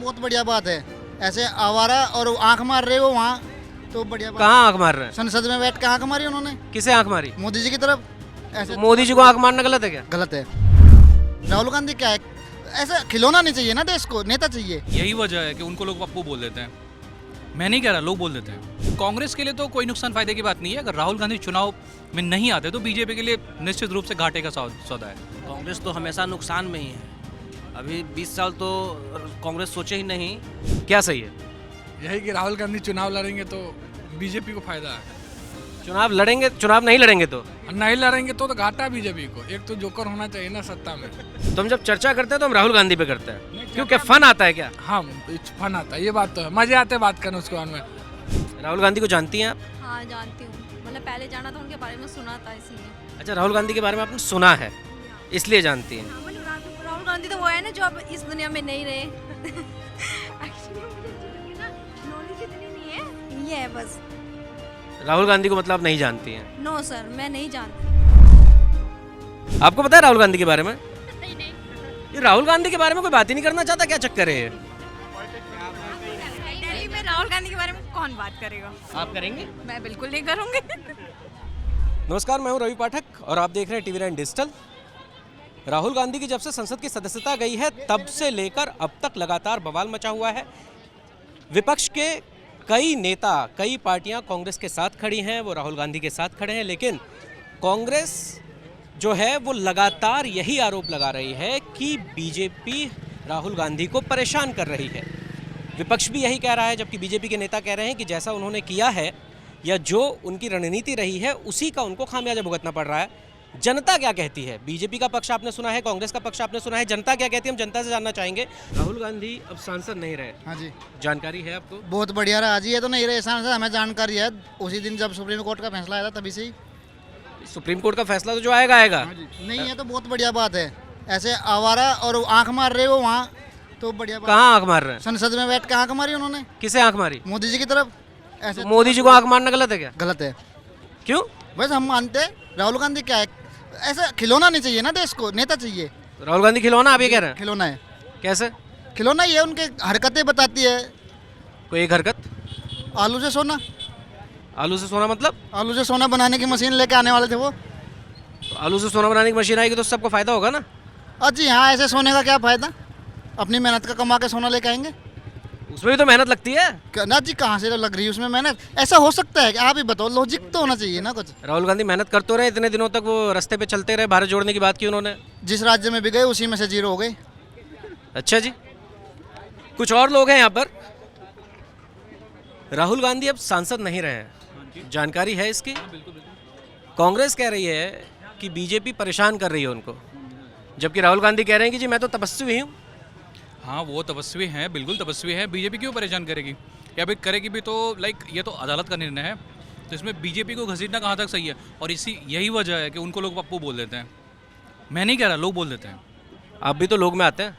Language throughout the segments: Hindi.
बहुत बढ़िया बात है। ऐसे आवारा और आंख मार रहे हो वहाँ तो बढ़िया बात। कहाँ आंख मार रहे हैं? संसद में बैठ के आंख मारी उन्होंने किसे आंख मारी? मोदी जी की तरफ। ऐसे तो मोदी जी को आंख मारना गलत है क्या? गलत है। राहुल गांधी क्या है, ऐसा खिलौना नहीं चाहिए ना, देश को नेता चाहिए। यही वजह है कि उनको लोग पप्पू बोल देते हैं। मैं नहीं कह रहा, लोग बोल देते हैं। कांग्रेस के लिए तो कोई नुकसान फायदे की बात नहीं है। अगर राहुल गांधी चुनाव में नहीं आते तो बीजेपी के लिए निश्चित रूप से घाटे का सौदा है। कांग्रेस तो हमेशा नुकसान में ही है। अभी 20 साल तो कांग्रेस सोचे ही नहीं। क्या सही है? यही कि राहुल गांधी चुनाव लड़ेंगे तो बीजेपी को फायदा है, चुनाव लड़ेंगे, चुनाव नहीं लड़ेंगे तो? और नहीं लड़ेंगे तो घाटा बीजेपी को। एक तो जोकर होना चाहिए ना सत्ता में। तो हम जब चर्चा करते हैं तो हम राहुल गांधी पे करते हैं, क्योंकि फन आता है क्या? हाँ, फन आता है, ये बात तो है। मजे आते हैं बात करने उसके बारे में। राहुल गांधी को जानती हैं आप? हाँ जानती हूँ, मतलब पहले जाना था उनके बारे में, सुना था इसलिए। अच्छा, राहुल गांधी के बारे में आपने सुना है इसलिए जानती हैं। हाँ, मतलब राहुल गांधी तो वो है ना जो अब इस दुनिया में नहीं रहे। एक्चुअली मुझे ना नॉलेज इतनी नहीं है, ये है बस। राहुल गांधी को मतलब आप नहीं जानती हैं? नो सर, मैं नहीं जानती। आपको पता है राहुल गांधी के बारे में? नहीं नहीं, ये राहुल गांधी के बारे में कोई बात ही नहीं करना चाहता, क्या चक्कर है ये? दिल्ली में राहुल गांधी के बारे में कौन बात करेगा? आप करेंगे? मैं बिल्कुल नहीं करूँगी। नमस्कार, मैं हूं रवि पाठक और आप देख रहे हैं TV9 डिजिटल। राहुल गांधी की जब से संसद की सदस्यता गई है तब से लेकर अब तक लगातार बवाल मचा हुआ है। विपक्ष के कई नेता, कई पार्टियां कांग्रेस के साथ खड़ी हैं, वो राहुल गांधी के साथ खड़े हैं, लेकिन कांग्रेस जो है वो लगातार यही आरोप लगा रही है कि बीजेपी राहुल गांधी को परेशान कर रही है। विपक्ष भी यही कह रहा है, जबकि बीजेपी के नेता कह रहे हैं कि जैसा उन्होंने किया है या जो उनकी रणनीति रही है उसी का उनको खामियाजा भुगतना पड़ रहा है। जनता क्या कहती है? बीजेपी का पक्ष आपने सुना है, कांग्रेस का पक्ष आपने सुना है, जनता क्या कहती है हम जनता से जानना चाहेंगे। राहुल गांधी अब सांसद नहीं रहे, हाँ जी, जानकारी है आपको? बहुत बढ़िया रहा जी। ये तो नहीं रहे सांसद, हमें जानकारी है उसी दिन जब सुप्रीम कोर्ट का फैसला आया था तभी से ही। सुप्रीम कोर्ट का फैसला तो जो आएगा आएगा। नहीं, ये तो बहुत बढ़िया बात है। ऐसे आवारा और आंख मार रहे हो वहाँ तो बढ़िया बात। कहाँ आंख मार रहे हैं? संसद में बैठ के आंख मारी उन्होंने किसे आंख मारी? मोदी जी की तरफ। ऐसे तो मोदी जी को आंख मारना गलत है क्या? गलत है। क्यों? बस हम मानते हैं राहुल गांधी क्या है, ऐसा खिलौना नहीं चाहिए ना, देश को नेता चाहिए। राहुल गांधी खिलौना आप ये कह रहे हैं? खिलौना है, कैसे खिलौना ही है। उनके हरकतें बताती है। कोई एक हरकत? आलू से सोना, आलू से सोना मतलब? आलू से सोना बनाने की मशीन लेके आने वाले थे वो। तो आलू से सोना बनाने की मशीन आएगी तो सबको फायदा होगा ना। जी हाँ, ऐसे सोने का क्या फायदा, अपनी मेहनत का कमा के सोना लेके आएंगे। उसमें भी तो मेहनत लगती है ना जी, कहाँ से लग रही है उसमें मेहनत? ऐसा हो सकता है कि आप ही बताओ, लॉजिक तो होना चाहिए ना कुछ। राहुल गांधी मेहनत करते रहे, इतने दिनों तक वो रास्ते पे चलते रहे, भारत जोड़ने की बात की उन्होंने। जिस राज्य में भी गए उसी में से जीरो हो गए। अच्छा जी, कुछ और लोग हैं यहाँ पर। राहुल गांधी अब सांसद नहीं रहे हैं, जानकारी है इसकी? कांग्रेस कह रही है कि बीजेपी परेशान कर रही है उनको, जबकि राहुल गांधी कह रहे हैं कि जी मैं तो तपस्वी हूँ। हाँ, वो तपस्वी हैं, बिल्कुल तपस्वी हैं। बीजेपी क्यों परेशान करेगी, या फिर करेगी भी तो ये तो अदालत का निर्णय है। तो इसमें बीजेपी को घसीटना कहाँ तक सही है? और यही वजह है कि उनको लोग पप्पू बोल देते हैं। मैं नहीं कह रहा, लोग बोल देते हैं। आप भी तो लोग में आते हैं।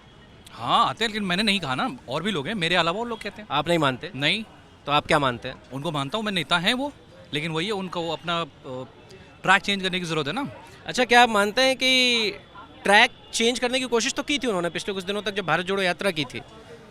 हाँ आते हैं, लेकिन मैंने नहीं कहा ना, और भी लोग हैं मेरे अलावा और लोग कहते हैं। आप नहीं मानते? नहीं, तो आप क्या मानते हैं? उनको मानता हूँ मैं, नेता हैं वो, लेकिन वही है उनको अपना ट्रैक चेंज करने की ज़रूरत है ना। अच्छा, क्या आप मानते हैं कि ट्रैक चेंज करने की कोशिश तो की थी उन्होंने पिछले कुछ दिनों तक जब भारत जोड़ो यात्रा की थी,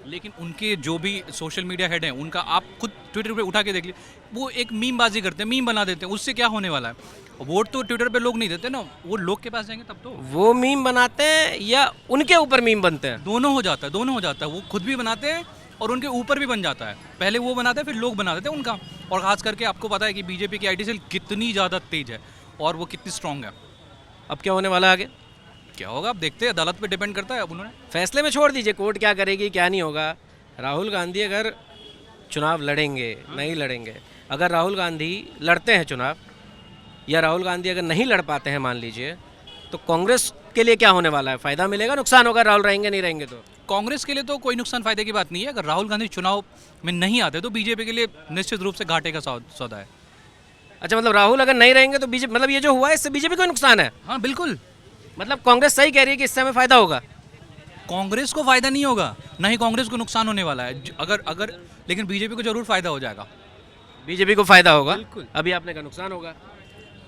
लेकिन उनके जो भी सोशल मीडिया हेड हैं उनका आप खुद ट्विटर पे उठा के देख लीजिए, वो एक मीम बाजी करते हैं, मीम बना देते हैं। उससे क्या होने वाला है? वोट तो ट्विटर पे लोग नहीं देते ना, वो लोग के पास जाएंगे तब तो। वो मीम बनाते हैं या उनके ऊपर मीम बनते हैं? दोनों हो जाता है, दोनों हो जाता है। वो खुद भी बनाते हैं और उनके ऊपर भी बन जाता है। पहले वो बनाते हैं, फिर लोग बना देते हैं उनका। और खास करके आपको पता है कि बीजेपी की आईटी सेल कितनी ज़्यादा तेज है और वो कितनी स्ट्रांग है। अब क्या होने वाला है आगे? क्या होगा अब देखते हैं, अदालत पे डिपेंड करता है। अब उन्होंने फैसले में छोड़ दीजिए, कोर्ट क्या करेगी क्या नहीं होगा। राहुल गांधी अगर चुनाव लड़ेंगे, नहीं लड़ेंगे, अगर राहुल गांधी लड़ते हैं चुनाव या राहुल गांधी अगर नहीं लड़ पाते हैं मान लीजिए, तो कांग्रेस के लिए क्या होने वाला है? फायदा मिलेगा, नुकसान होगा? राहुल रहेंगे नहीं रहेंगे तो? कांग्रेस के लिए तो कोई नुकसान फायदे की बात नहीं है। अगर राहुल गांधी चुनाव में नहीं आते तो बीजेपी के लिए निश्चित रूप से घाटे का सौदा है। अच्छा, मतलब राहुल अगर नहीं रहेंगे तो बीजेपी, मतलब ये जो हुआ है इससे बीजेपी को नुकसान है? हाँ बिल्कुल, मतलब कांग्रेस सही कह रही है कि इससे हमें फायदा होगा? कांग्रेस को फायदा नहीं होगा, ना ही कांग्रेस को नुकसान होने वाला है। अगर लेकिन बीजेपी को जरूर फायदा हो जाएगा। बीजेपी को फायदा होगा? बिल्कुल। अभी आपने कहा नुकसान होगा।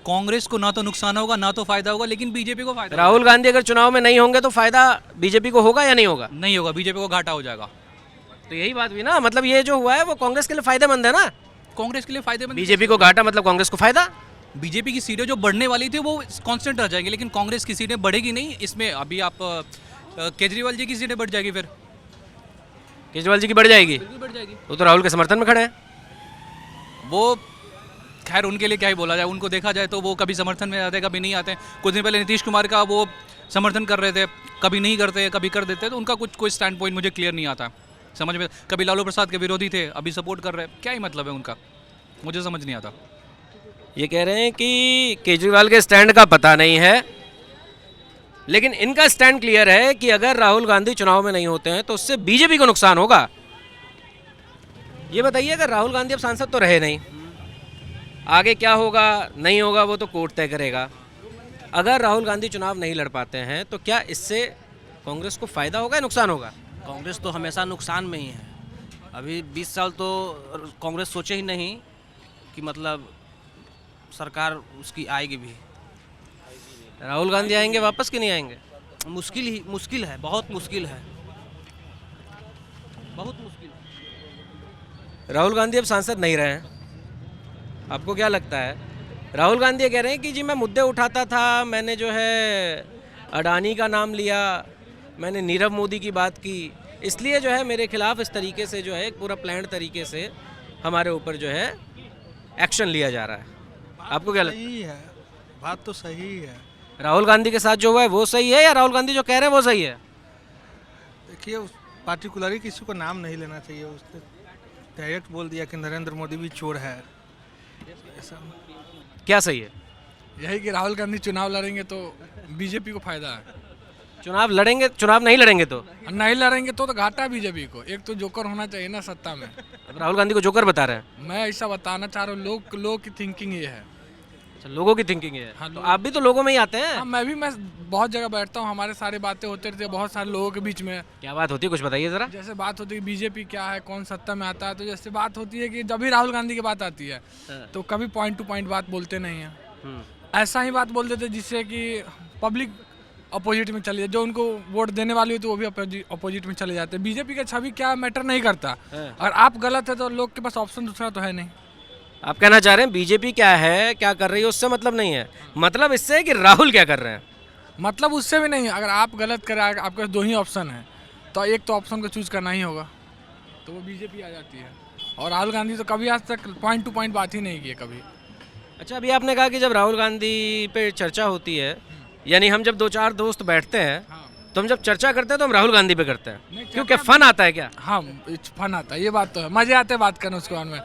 कांग्रेस को ना तो नुकसान होगा ना तो फायदा होगा, लेकिन बीजेपी को फायदा राहुल गांधी अगर चुनाव में नहीं होंगे तो फायदा बीजेपी को होगा या नहीं होगा? नहीं होगा, बीजेपी को घाटा हो जाएगा। तो यही बात हुई ना, मतलब ये जो हुआ है वो कांग्रेस के लिए फायदेमंद है ना। कांग्रेस के लिए फायदेमंद। बीजेपी को घाटा मतलब कांग्रेस को फायदा। बीजेपी की सीटें जो बढ़ने वाली थी वो कांस्टेंट रह जाएंगी, लेकिन कांग्रेस की सीटें बढ़ेगी नहीं। इसमें अभी आप केजरीवाल जी की सीटें बढ़ जाएगी, फिर केजरीवाल जी की बढ़ जाएगी, बिल्कुल बढ़ जाएगी। वो तो राहुल के समर्थन में खड़े हैं। वो खैर उनके लिए क्या ही बोला जाए, उनको देखा जाए तो वो कभी समर्थन में आते कभी नहीं आते। कुछ दिन पहले नीतीश कुमार का वो समर्थन कर रहे थे, कभी नहीं करते कभी कर देते, तो उनका कुछ कोई स्टैंड पॉइंट मुझे क्लियर नहीं आता समझ में। कभी लालू प्रसाद के विरोधी थे, अभी सपोर्ट कर रहे हैं, क्या ही मतलब है उनका, मुझे समझ नहीं आता। ये कह रहे हैं कि केजरीवाल के स्टैंड का पता नहीं है, लेकिन इनका स्टैंड क्लियर है कि अगर राहुल गांधी चुनाव में नहीं होते हैं तो उससे बीजेपी को नुकसान होगा। ये बताइए, अगर राहुल गांधी अब सांसद तो रहे नहीं, आगे क्या होगा नहीं होगा वो तो कोर्ट तय करेगा। अगर राहुल गांधी चुनाव नहीं लड़ पाते हैं तो क्या इससे कांग्रेस को फायदा होगा या नुकसान होगा? कांग्रेस तो हमेशा नुकसान में ही है। अभी 20 साल तो कांग्रेस सोचे ही नहीं कि मतलब सरकार उसकी आएगी भी। राहुल गांधी आएंगे वापस कि नहीं आएंगे? मुश्किल है, बहुत मुश्किल है, बहुत मुश्किल। राहुल गांधी अब सांसद नहीं रहे हैं, आपको क्या लगता है? राहुल गांधी ये कह रहे हैं कि जी मैं मुद्दे उठाता था, मैंने जो है अडानी का नाम लिया, मैंने नीरव मोदी की बात की, इसलिए जो है मेरे खिलाफ इस तरीके से जो है एक पूरा प्लान तरीके से हमारे ऊपर जो है एक्शन लिया जा रहा है। आपको क्या लगता है? सही है, बात तो सही है। राहुल गांधी के साथ जो हुआ है वो सही है या राहुल गांधी जो कह रहे हैं वो सही है? देखिए, उस पार्टिकुलरली किसी को नाम नहीं लेना चाहिए। उसने डायरेक्ट बोल दिया कि नरेंद्र मोदी भी चोर है। ऐसा क्या सही है? यही कि राहुल गांधी चुनाव लड़ेंगे तो बीजेपी को फायदा है, चुनाव लड़ेंगे, चुनाव नहीं लड़ेंगे तो और नहीं लड़ेंगे तो घाटा बीजेपी को। एक तो जोकर होना चाहिए ना सत्ता में। अब राहुल गांधी को जोकर बता रहे हैं। मैं ऐसा बताना चाह रहा हूँ, लोग की थिंकिंग ये है। अच्छा, लोगों की थिंकिंग है। हाँ, तो आप भी तो लोगों में ही आते हैं। हाँ, मैं बहुत जगह बैठता हूँ, हमारे सारे बातें होते रहते हैं बहुत सारे लोगों के बीच में। क्या बात होती है, कुछ बताइए जरा। जैसे बात होती है बीजेपी क्या है, कौन सत्ता में आता है, तो जैसे बात होती है कि जब भी राहुल गांधी की बात आती है तो कभी पॉइंट टू पॉइंट बात बोलते नहीं हैं। ऐसा ही बात बोल देते जिससे कि पब्लिक अपोजिट में चली जाए, जो उनको वोट देने वाली होती है वो भी अपोजिट में चले जाते हैं। बीजेपी का छवि क्या मैटर नहीं करता। अगर आप गलत है तो लोग के पास ऑप्शन दूसरा तो है नहीं। आप कहना चाह रहे हैं बीजेपी क्या है, क्या कर रही है, उससे मतलब नहीं है, मतलब इससे है कि राहुल क्या कर रहे हैं। मतलब उससे भी नहीं, अगर आप गलत करें, आपके पास दो ही ऑप्शन है तो एक तो ऑप्शन को चूज करना ही होगा, तो वो बीजेपी आ जाती है। और राहुल गांधी तो कभी आज तक पॉइंट टू पॉइंट बात ही नहीं की है कभी। अच्छा, अभी आपने कहा कि जब राहुल गांधी पे चर्चा होती है, यानी हम जब दो चार दोस्त बैठते हैं तो हम जब चर्चा करते हैं तो हम राहुल गांधी पे करते हैं, क्योंकि फन आता है क्या? हाँ, फन आता है, ये बात तो है, मजे आते हैं बात करने उसके बारे में।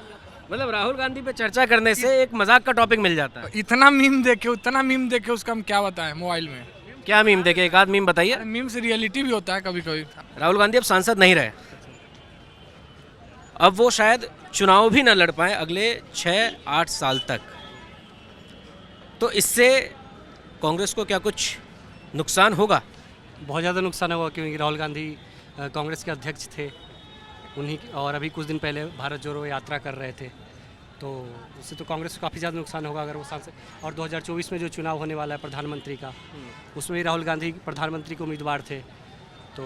मतलब राहुल गांधी पे चर्चा करने से एक मजाक का टॉपिक मिल जाता है। इतना मीम देखे उसका हम क्या बताएं मोबाइल में। क्या मीम देखे, एक आध मीम बताइए। मीम से रियलिटी भी होता है कभी कभी। राहुल गांधी अब सांसद नहीं रहे, अब वो शायद चुनाव भी न लड़ पाए अगले 6-8 साल तक, तो इससे कांग्रेस को क्या कुछ नुकसान होगा? बहुत ज़्यादा नुकसान होगा, क्योंकि राहुल गांधी कांग्रेस के अध्यक्ष थे उन्हीं, और अभी कुछ दिन पहले भारत जोड़ो यात्रा कर रहे थे, तो उससे तो कांग्रेस को काफ़ी ज़्यादा नुकसान होगा अगर वो सांसद। और 2024 में जो चुनाव होने वाला है प्रधानमंत्री का, उसमें भी राहुल गांधी प्रधानमंत्री के उम्मीदवार थे, तो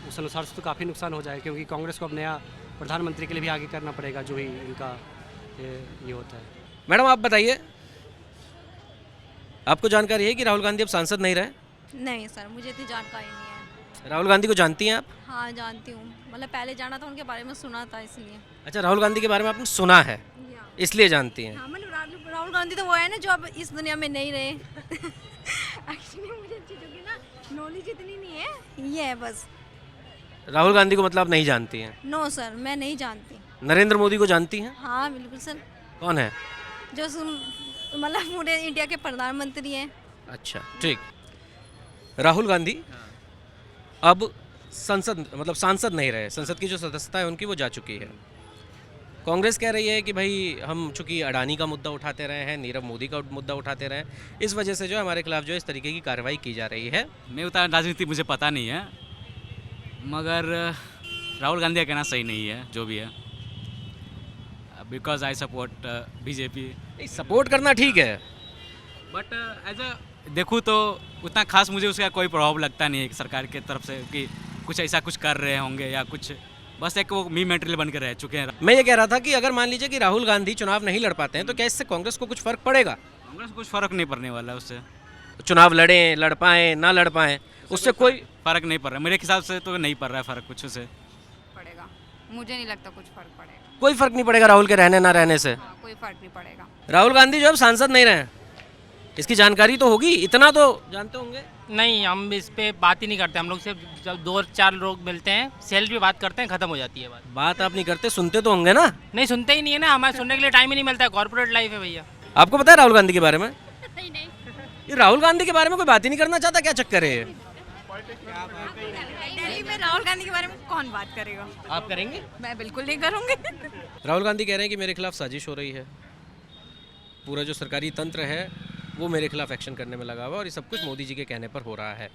उस अनुसार से तो काफ़ी नुकसान हो जाएगा, क्योंकि कांग्रेस को अब नया प्रधानमंत्री के लिए भी आगे करना पड़ेगा, जो भी इनका ये होता है। मैडम आप बताइए, आपको जानकारी है कि राहुल गांधी अब सांसद नहीं रहे? नहीं सर, मुझे इतनी जानकारी नहीं है। राहुल गांधी को जानती हैं आप? हाँ जानती हूँ, मतलब पहले जाना था, उनके बारे में सुना था इसलिए। अच्छा, राहुल गांधी के बारे में आपने सुना है इसलिए जानती हैं। हाँ, मतलब राहुल गांधी तो वो है ना जो अब इस दुनिया में नहीं रहे। एक्चुअली मुझे चीज़ों की ना नॉलेज इतनी नहीं है, ये है बस। राहुल गांधी को मतलब आप नहीं जानती हैं? नो सर, मैं नहीं जानती। नरेंद्र मोदी को जानती हैं? हाँ बिल्कुल सर, कौन है? जो मतलब पूरे इंडिया के प्रधानमंत्री हैं। अच्छा ठीक। राहुल गांधी अब संसद मतलब सांसद नहीं रहे, संसद की जो सदस्यता है उनकी वो जा चुकी है। कांग्रेस कह रही है कि भाई हम चूंकि अडानी का मुद्दा उठाते रहे हैं, नीरव मोदी का मुद्दा उठाते रहे हैं, इस वजह से जो हमारे खिलाफ जो इस तरीके की कार्रवाई की जा रही है। मैं उतना राजनीति मुझे पता नहीं है, मगर राहुल गांधी का कहना सही नहीं है जो भी है, because I support BJP. Support करना ठीक है, बट एज अ देखूँ तो उतना खास मुझे उसका कोई प्रभाव लगता नहीं है कि सरकार के तरफ से कि कुछ ऐसा कुछ कर रहे होंगे या कुछ बस एक वो मी मेटेरियल बनकर रह चुके हैं। मैं ये कह रहा था कि अगर मान लीजिए कि राहुल गांधी चुनाव नहीं लड़ पाते हैं तो क्या इससे कांग्रेस को कुछ फर्क पड़ेगा? कांग्रेस को कुछ फर्क नहीं पड़ने वाला है उससे। चुनाव लड़ें, लड़ पाएं, ना लड़ पाएं, उससे कोई फर्क नहीं पड़ रहा मेरे हिसाब से, तो नहीं पड़ रहा है फर्क कुछ से। पड़ेगा, मुझे नहीं लगता कुछ फर्क पड़ेगा। कोई फर्क नहीं पड़ेगा राहुल के रहने ना रहने से? हाँ, कोई फर्क नहीं पड़ेगा। राहुल गांधी जो अब सांसद नहीं रहे, इसकी जानकारी तो होगी, इतना तो जानते होंगे। नहीं, हम इस पे बात ही नहीं करते। हम लोग सिर्फ जब 2-4 लोग मिलते हैं, सेल्फ भी बात करते हैं, खत्म हो जाती है बात आप नहीं करते, सुनते तो होंगे ना? नहीं, सुनते ही नहीं है ना, हमारे सुनने के लिए टाइम ही नहीं मिलता है। कॉर्पोरेट लाइफ है भैया। आपको पता है राहुल गांधी के बारे में? नहीं नहीं, ये राहुल गांधी के बारे में कोई बात ही नहीं करना चाहता, क्या चक्कर है ये? दिल्ली में राहुल गांधी के बारे में कौन बात करेगा? आप करेंगे? मैं बिल्कुल नहीं करूंगी। राहुल गांधी कह रहे हैं कि मेरे खिलाफ साजिश हो रही है, पूरा जो सरकारी तंत्र है वो मेरे खिलाफ एक्शन करने में लगा हुआ है और ये सब कुछ मोदी जी के कहने पर हो रहा है।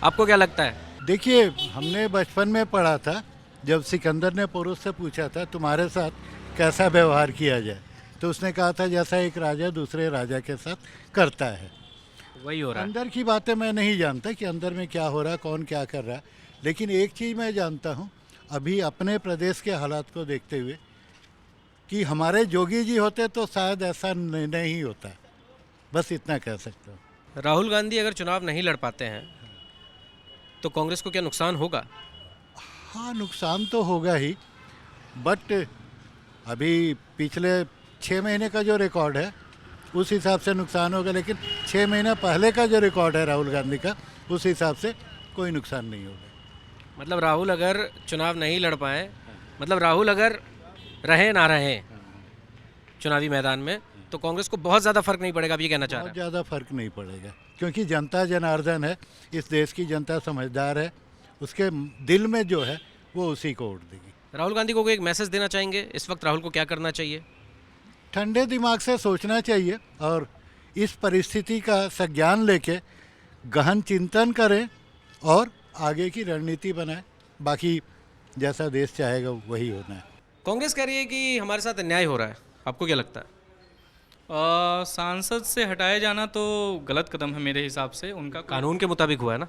आपको क्या लगता है? देखिए, हमने बचपन में पढ़ा था, जब सिकंदर ने पुरुष से पूछा था तुम्हारे साथ कैसा व्यवहार किया जाए, तो उसने कहा था जैसा एक राजा दूसरे राजा के साथ करता है। वही हो रहा है। अंदर की बातें मैं नहीं जानता कि अंदर में क्या हो रहा है, कौन क्या कर रहा है, लेकिन एक चीज़ मैं जानता हूँ अभी अपने प्रदेश के हालात को देखते हुए कि हमारे जोगी जी होते तो शायद ऐसा नहीं होता। बस इतना कह सकता हूँ। राहुल गांधी अगर चुनाव नहीं लड़ पाते हैं तो कांग्रेस को क्या नुकसान होगा? हाँ, नुकसान तो होगा ही, बट अभी पिछले 6 महीने का जो रिकॉर्ड है उस हिसाब से नुकसान होगा, लेकिन 6 महीने पहले का जो रिकॉर्ड है राहुल गांधी का, उस हिसाब से कोई नुकसान नहीं होगा। मतलब राहुल अगर चुनाव नहीं लड़ पाए, मतलब राहुल अगर रहे ना रहे चुनावी मैदान में, तो कांग्रेस को बहुत ज़्यादा फर्क नहीं पड़ेगा, आप ये कहना चाह रहे हैं? बहुत ज़्यादा फर्क नहीं पड़ेगा, क्योंकि जनता जनार्दन है, इस देश की जनता समझदार है, उसके दिल में जो है वो उसी को वोट देगी। राहुल गांधी को कोई एक मैसेज देना चाहेंगे इस वक्त? राहुल को क्या करना चाहिए? ठंडे दिमाग से सोचना चाहिए और इस परिस्थिति का संज्ञान लेके गहन चिंतन करें और आगे की रणनीति बनाएं। बाकी जैसा देश चाहेगा वही होना है। कांग्रेस कह रही है कि हमारे साथ अन्याय हो रहा है, आपको क्या लगता है? सांसद से हटाया जाना तो गलत कदम है मेरे हिसाब से। उनका कानून के मुताबिक हुआ है ना?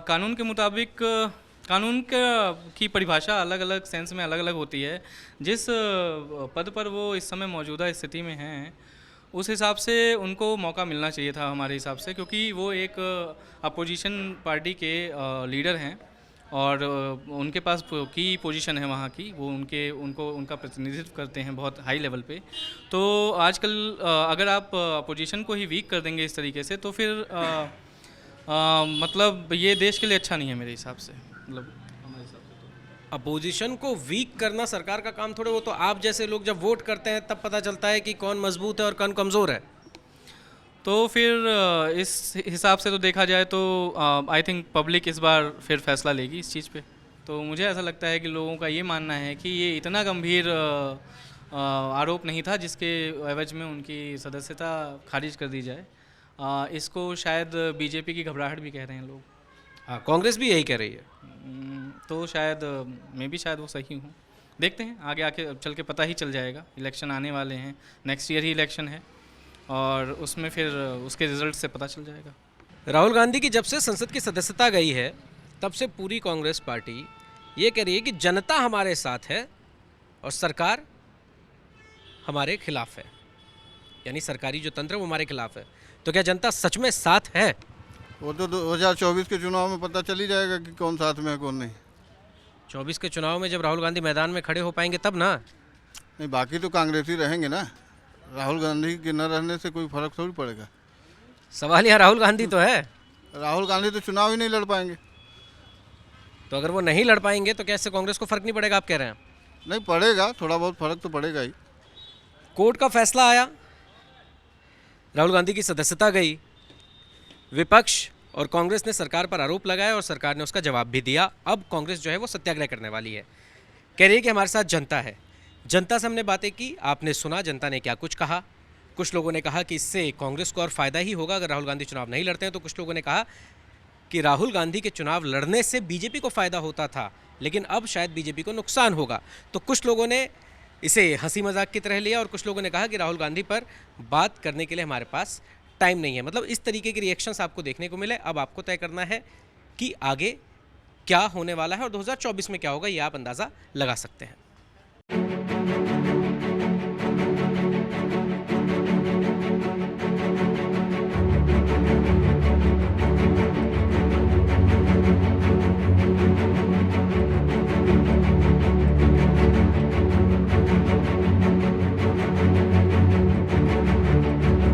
कानून के मुताबिक कानून की परिभाषा अलग अलग सेंस में अलग अलग होती है। जिस पद पर वो इस समय मौजूदा स्थिति में हैं, उस हिसाब से उनको मौका मिलना चाहिए था हमारे हिसाब से, क्योंकि वो एक अपोजिशन पार्टी के लीडर हैं और उनके पास की पोजीशन है वहाँ की, वो उनका प्रतिनिधित्व करते हैं बहुत हाई लेवल पे। तो आजकल अगर आप अपोजिशन को ही वीक कर देंगे इस तरीके से, तो फिर मतलब ये देश के लिए अच्छा नहीं है मेरे हिसाब से। मतलब हमारे हिसाब से तो अपोजिशन को वीक करना सरकार का काम थोड़े, वो तो आप जैसे लोग जब वोट करते हैं तब पता चलता है कि कौन मजबूत है और कौन कमज़ोर है। तो फिर इस हिसाब से तो देखा जाए तो आई थिंक पब्लिक इस बार फिर फैसला लेगी इस चीज़ पे। तो मुझे ऐसा लगता है कि लोगों का ये मानना है कि ये इतना गंभीर आरोप नहीं था जिसके एवज में उनकी सदस्यता खारिज कर दी जाए। इसको शायद बीजेपी की घबराहट भी कह रहे हैं लोग। हाँ, कांग्रेस भी यही कह रही है। तो शायद मैं भी शायद वो सही हूँ। देखते हैं आगे आके चल के पता ही चल जाएगा। इलेक्शन आने वाले हैं, नेक्स्ट ईयर ही इलेक्शन है और उसमें फिर उसके रिजल्ट से पता चल जाएगा। राहुल गांधी की जब से संसद की सदस्यता गई है तब से पूरी कांग्रेस पार्टी ये कह रही है कि जनता हमारे साथ है और सरकार हमारे खिलाफ है, यानी सरकारी जो तंत्र है वो हमारे खिलाफ है। तो क्या जनता सच में साथ है? वो तो 2024 के चुनाव में पता चल ही जाएगा कि कौन साथ में है कौन नहीं। 24 के चुनाव में जब राहुल गांधी मैदान में खड़े हो पाएंगे तब ना। नहीं, बाकी तो कांग्रेसी रहेंगे ना। राहुल गांधी के न रहने से कोई फर्क थोड़ी पड़ेगा। सवाल यहाँ राहुल गांधी तो है। राहुल गांधी तो चुनाव ही नहीं लड़ पाएंगे। तो अगर वो नहीं लड़ पाएंगे तो कैसे कांग्रेस को फर्क नहीं पड़ेगा, आप कह रहे हैं? नहीं पड़ेगा, थोड़ा बहुत फर्क तो पड़ेगा ही। कोर्ट का फैसला आया, राहुल गांधी की सदस्यता गई, विपक्ष और कांग्रेस ने सरकार पर आरोप लगाया और सरकार ने उसका जवाब भी दिया। अब कांग्रेस जो है वो सत्याग्रह करने वाली है, कह रही है कि हमारे साथ जनता है। जनता से हमने बातें की, आपने सुना जनता ने क्या कुछ कहा। कुछ लोगों ने कहा कि इससे कांग्रेस को और फ़ायदा ही होगा अगर राहुल गांधी चुनाव नहीं लड़ते हैं, तो कुछ लोगों ने कहा कि राहुल गांधी के चुनाव लड़ने से बीजेपी को फ़ायदा होता था लेकिन अब शायद बीजेपी को नुकसान होगा। तो कुछ लोगों ने इसे हंसी मजाक की तरह लिया और कुछ लोगों ने कहा कि राहुल गांधी पर बात करने के लिए हमारे पास टाइम नहीं है। मतलब इस तरीके के रिएक्शंस आपको देखने को मिले। अब आपको तय करना है कि आगे क्या होने वाला है और 2024 में क्या होगा, ये आप अंदाज़ा लगा सकते हैं।